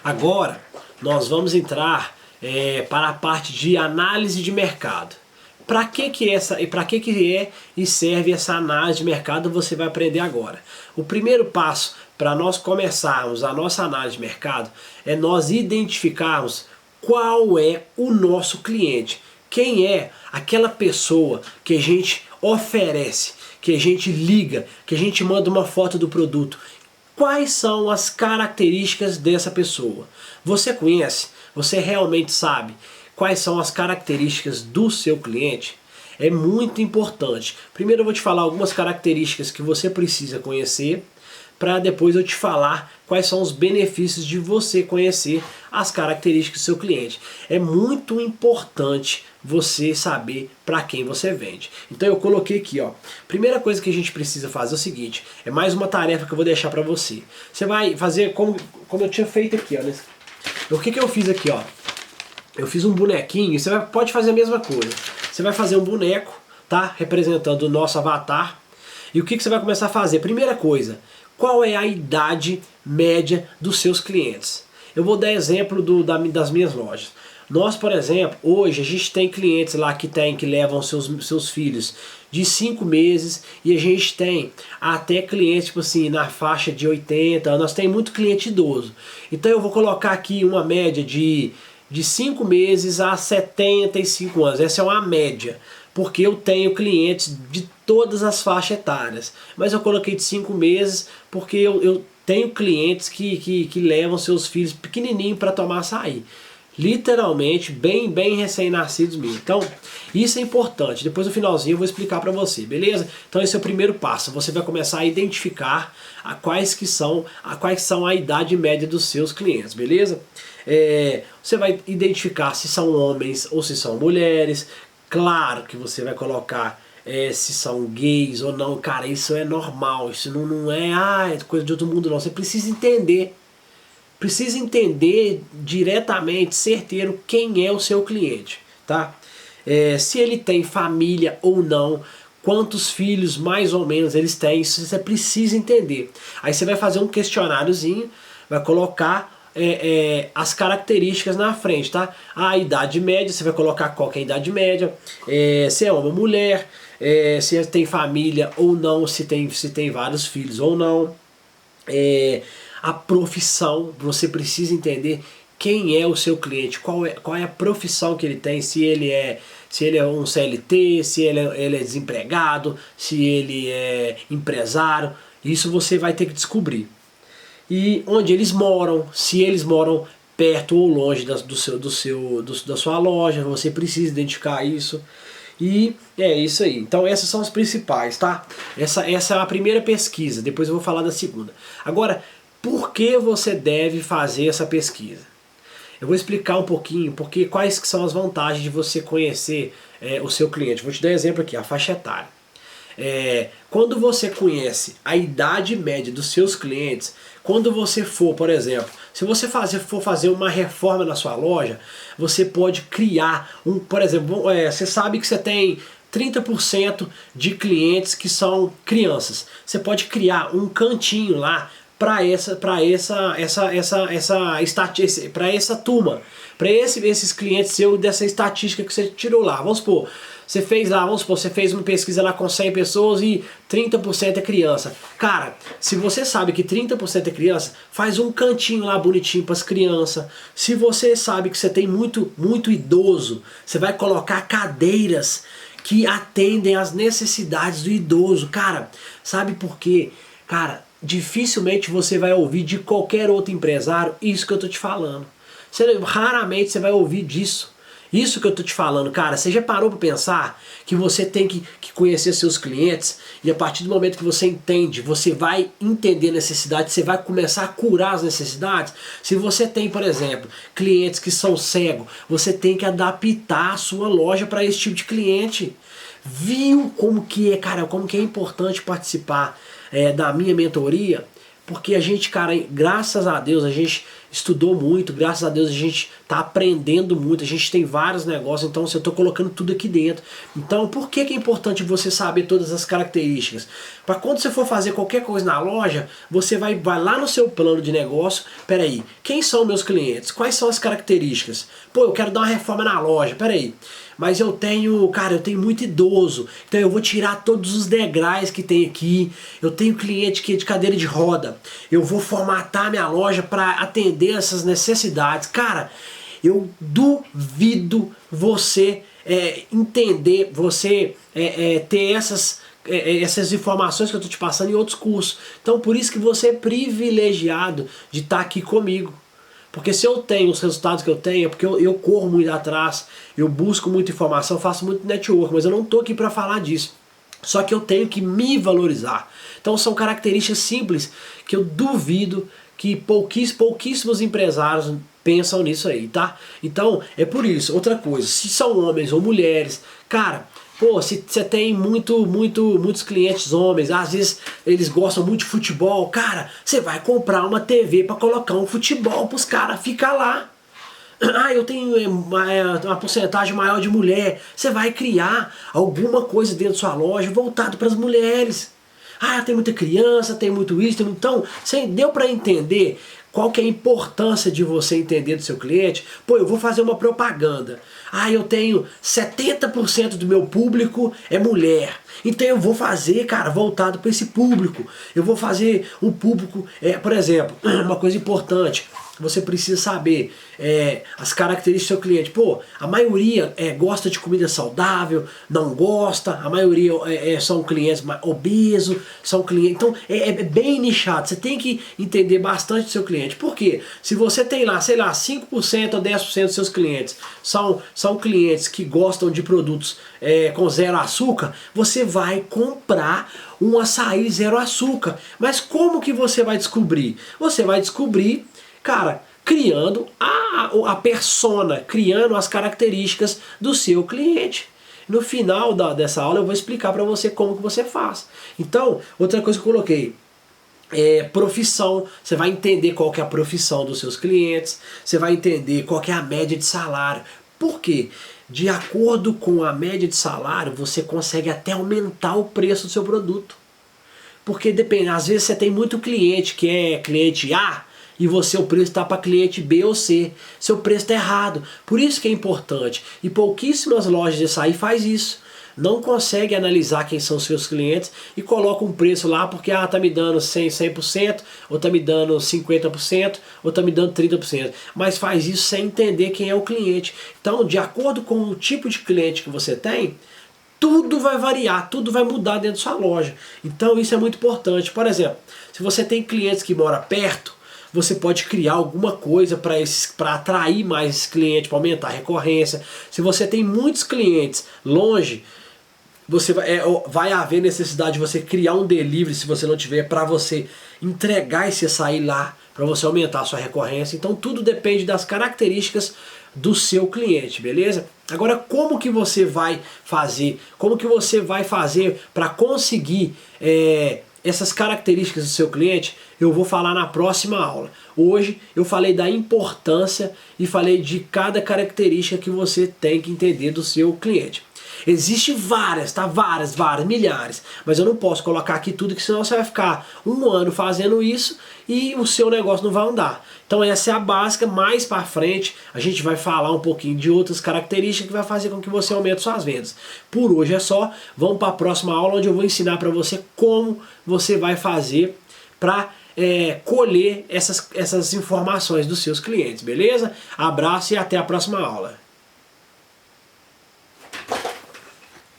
Agora nós vamos entrar para a parte de análise de mercado. Para que é e serve essa análise de mercado, você vai aprender agora. O primeiro passo para nós começarmos a nossa análise de mercado é nós identificarmos qual é o nosso cliente. Quem é aquela pessoa que a gente oferece, que a gente liga, que a gente manda uma foto do produto. Quais são as características dessa pessoa? Você conhece? Você realmente sabe quais são as características do seu cliente? É muito importante. Primeiro eu vou te falar algumas características que você precisa conhecer, para depois eu te falar quais são os benefícios de você conhecer as características do seu cliente. É muito importante você saber para quem você vende. Então eu coloquei aqui, ó. Primeira coisa que a gente precisa fazer é o seguinte, é mais uma tarefa que eu vou deixar para você. Você vai fazer como eu tinha feito aqui, ó. O que eu fiz aqui, ó? Eu fiz um bonequinho, e você pode fazer a mesma coisa. Você vai fazer um boneco, tá? Representando o nosso avatar. E o que você vai começar a fazer? Primeira coisa, qual é a idade média dos seus clientes? Eu vou dar exemplo das minhas lojas. Nós, por exemplo, hoje a gente tem clientes lá que levam seus filhos de 5 meses e a gente tem até clientes tipo assim, na faixa de 80, nós temos muito cliente idoso. Então eu vou colocar aqui uma média de 5 meses a 75 anos, essa é uma média, porque eu tenho clientes de todas as faixas etárias, mas eu coloquei de 5 meses porque eu tenho clientes que levam seus filhos pequenininhos para tomar açaí. Literalmente, bem recém-nascidos mesmo. Então, isso é importante. Depois no finalzinho eu vou explicar para você, beleza? Então esse é o primeiro passo. Você vai começar a identificar quais são a idade média dos seus clientes, beleza? Você vai identificar se são homens ou se são mulheres. Claro que você vai colocar se são gays ou não. Cara, isso é normal. Isso não é coisa de outro mundo não. Você precisa entender. Precisa entender diretamente, certeiro, quem é o seu cliente, tá? Se ele tem família ou não, quantos filhos mais ou menos eles têm, isso você precisa entender. Aí você vai fazer um questionáriozinho, vai colocar as características na frente, tá? A idade média, você vai colocar qual que é a idade média, se é homem ou mulher, se tem família ou não, se tem vários filhos ou não. A profissão, você precisa entender quem é o seu cliente, qual é a profissão que ele tem, se ele é um CLT, se ele é desempregado, se ele é empresário, isso você vai ter que descobrir. E onde eles moram, se eles moram perto ou longe da sua loja, você precisa identificar isso. E é isso aí. Então essas são as principais, tá? Essa é a primeira pesquisa, depois eu vou falar da segunda. Agora, por que você deve fazer essa pesquisa? Eu vou explicar um pouquinho quais que são as vantagens de você conhecer o seu cliente. Vou te dar um exemplo aqui, a faixa etária. Quando você conhece a idade média dos seus clientes, quando você for, por exemplo, se você for fazer uma reforma na sua loja, você pode criar por exemplo, você sabe que você tem 30% de clientes que são crianças. Você pode criar um cantinho lá para essa turma, para esses clientes seus dessa estatística que você tirou lá. Vamos supor, você fez uma pesquisa lá com 100 pessoas e 30% é criança. Cara, se você sabe que 30% é criança, faz um cantinho lá bonitinho para as crianças. Se você sabe que você tem muito idoso, você vai colocar cadeiras que atendem às necessidades do idoso. Cara, sabe por quê? Cara, dificilmente você vai ouvir de qualquer outro empresário isso que eu tô te falando. Raramente você vai ouvir disso. Isso que eu tô te falando, cara, você já parou para pensar que você tem que conhecer seus clientes e a partir do momento que você entende, você vai entender a necessidade, você vai começar a curar as necessidades. Se você tem, por exemplo, clientes que são cegos, você tem que adaptar a sua loja para esse tipo de cliente. Viu como que é, cara, como que é importante participar da minha mentoria? Porque a gente, cara, graças a Deus, a gente estudou muito, graças a Deus a gente está aprendendo muito, a gente tem vários negócios, então eu estou colocando tudo aqui dentro. Então por que é importante você saber todas as características? Para quando você for fazer qualquer coisa na loja, você vai lá no seu plano de negócio, peraí, quem são meus clientes? Quais são as características? Pô, eu quero dar uma reforma na loja, peraí. Mas eu tenho muito idoso, então eu vou tirar todos os degraus que tem aqui. Eu tenho cliente que é de cadeira de roda. Eu vou formatar minha loja para atender essas necessidades. Cara, eu duvido você entender, você ter essas informações que eu estou te passando em outros cursos. Então por isso que você é privilegiado de estar aqui comigo. Porque se eu tenho os resultados que eu tenho, é porque eu corro muito atrás, eu busco muita informação, faço muito network, mas eu não estou aqui para falar disso. Só que eu tenho que me valorizar. Então são características simples que eu duvido que pouquíssimos empresários pensam nisso aí, tá? Então é por isso. Outra coisa, se são homens ou mulheres, cara, pô, se você tem muitos clientes homens, às vezes eles gostam muito de futebol, cara, você vai comprar uma TV para colocar um futebol pros caras ficar lá. Ah, eu tenho uma porcentagem maior de mulher. Você vai criar alguma coisa dentro da sua loja voltado para as mulheres. Ah, tem muita criança, tem muito isso, então, você deu para entender qual que é a importância de você entender do seu cliente? Pô, eu vou fazer uma propaganda. Ah, eu tenho 70% do meu público é mulher. Então eu vou fazer, cara, voltado para esse público. Eu vou fazer um público, por exemplo, uma coisa importante. Você precisa saber as características do seu cliente. Pô, a maioria gosta de comida saudável, não gosta, a maioria são clientes obesos, são clientes. Então é bem nichado, você tem que entender bastante do seu cliente. Por quê? Se você tem lá, sei lá, 5% ou 10% dos seus clientes são clientes que gostam de produtos com zero açúcar, você vai comprar um açaí zero açúcar. Mas como que você vai descobrir? Você vai descobrir, cara, criando a persona, criando as características do seu cliente. No final dessa aula eu vou explicar para você como que você faz. Então, outra coisa que eu coloquei, profissão, você vai entender qual que é a profissão dos seus clientes, você vai entender qual que é a média de salário. Por quê? De acordo com a média de salário, você consegue até aumentar o preço do seu produto. Porque depende, às vezes você tem muito cliente que é cliente A, e o preço está para cliente B ou C. Seu preço está errado. Por isso que é importante. E pouquíssimas lojas de açaí faz isso. Não consegue analisar quem são seus clientes e coloca um preço lá porque tá me dando 100%, ou tá me dando 50%, ou tá me dando 30%. Mas faz isso sem entender quem é o cliente. Então, de acordo com o tipo de cliente que você tem, tudo vai variar, tudo vai mudar dentro da sua loja. Então isso é muito importante. Por exemplo, se você tem clientes que moram perto, você pode criar alguma coisa para atrair mais esse cliente, para aumentar a recorrência. Se você tem muitos clientes longe, vai haver necessidade de você criar um delivery, se você não tiver, para você entregar esse açaí lá, para você aumentar a sua recorrência. Então tudo depende das características do seu cliente, beleza? Agora, como que você vai fazer? Como que você vai fazer para conseguir essas características do seu cliente? Eu vou falar na próxima aula. Hoje eu falei da importância e falei de cada característica que você tem que entender do seu cliente. Existem várias, tá? Várias, milhares. Mas eu não posso colocar aqui tudo, que senão você vai ficar um ano fazendo isso e o seu negócio não vai andar. Então essa é a básica. Mais para frente a gente vai falar um pouquinho de outras características que vai fazer com que você aumente suas vendas. Por hoje é só. Vamos para a próxima aula, onde eu vou ensinar para você como você vai fazer para colher essas informações dos seus clientes, beleza? Abraço e até a próxima aula.